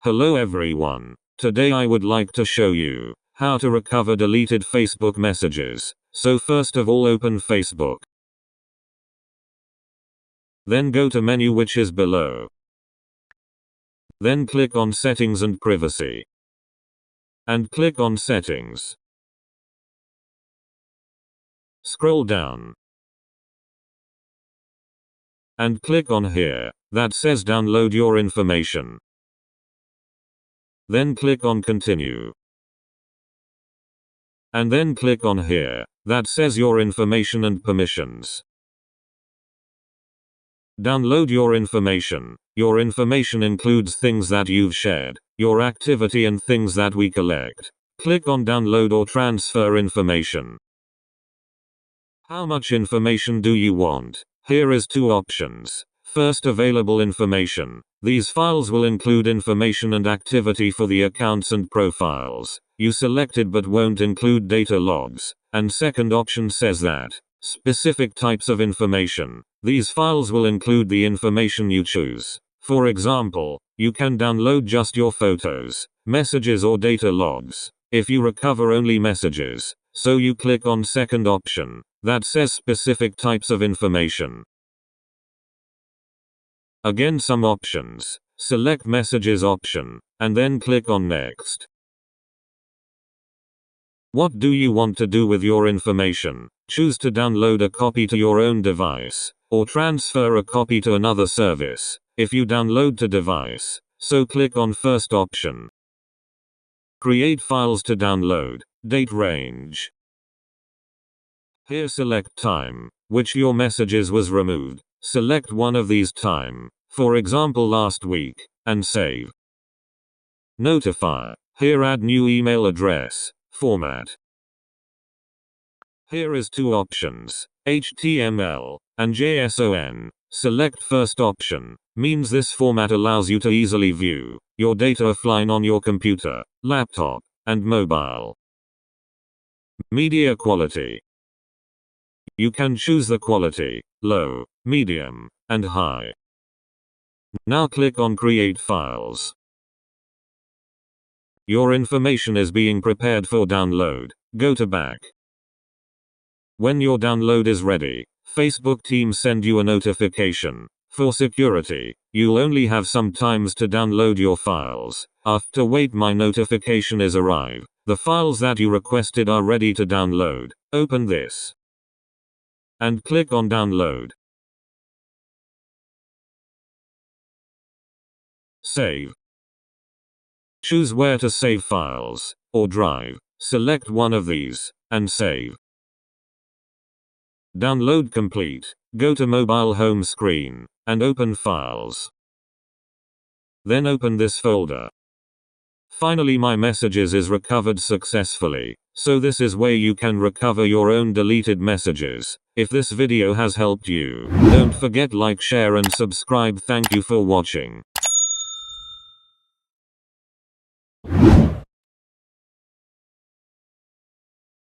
Hello everyone. Today I would like to show you how to recover deleted Facebook messages. So first of all, open Facebook. Then go to menu, which is below. Then click on Settings and Privacy. And click on Settings. Scroll down. And click on here that says download your information. Then click on Continue. And then click on here that says your information and permissions. Download your information. Your information includes things that you've shared, your activity, and things that we collect. Click on Download or Transfer Information. How much information do you want? Here is two options. First, available information. These files will include information and activity for the accounts and profiles you selected, but won't include data logs. And second option says that specific types of information. These files will include the information you choose. For example, you can download just your photos, messages, or data logs. If you recover only messages, so you click on second option that says specific types of information. Again, some options. Select messages option, and then click on next. What do you want to do with your information? Choose to download a copy to your own device, or transfer a copy to another service. If you download to device, so click on first option. Create files to download. Date range. Here select time, which your messages was removed. Select one of these time, for example last week, and save. Notify. Here add new email address. Format. Here is two options, HTML and JSON. Select first option, means this format allows you to easily view your data offline on your computer, laptop, and mobile. Media quality. You can choose the quality, low, medium, and high. Now click on Create Files. Your information is being prepared for download. Go to Back. When your download is ready, Facebook team send you a notification. For security, you'll only have some times to download your files. After wait, my notification is arrive. The files that you requested are ready to download. Open this. And click on Download. Save. Choose where to save files, or drive. Select one of these, and save. Download complete. Go to mobile home screen, and open Files. Then open this folder. Finally, my messages is recovered successfully. So this is where you can recover your own deleted messages. If this video has helped you, don't forget like, share, and subscribe. Thank you for watching.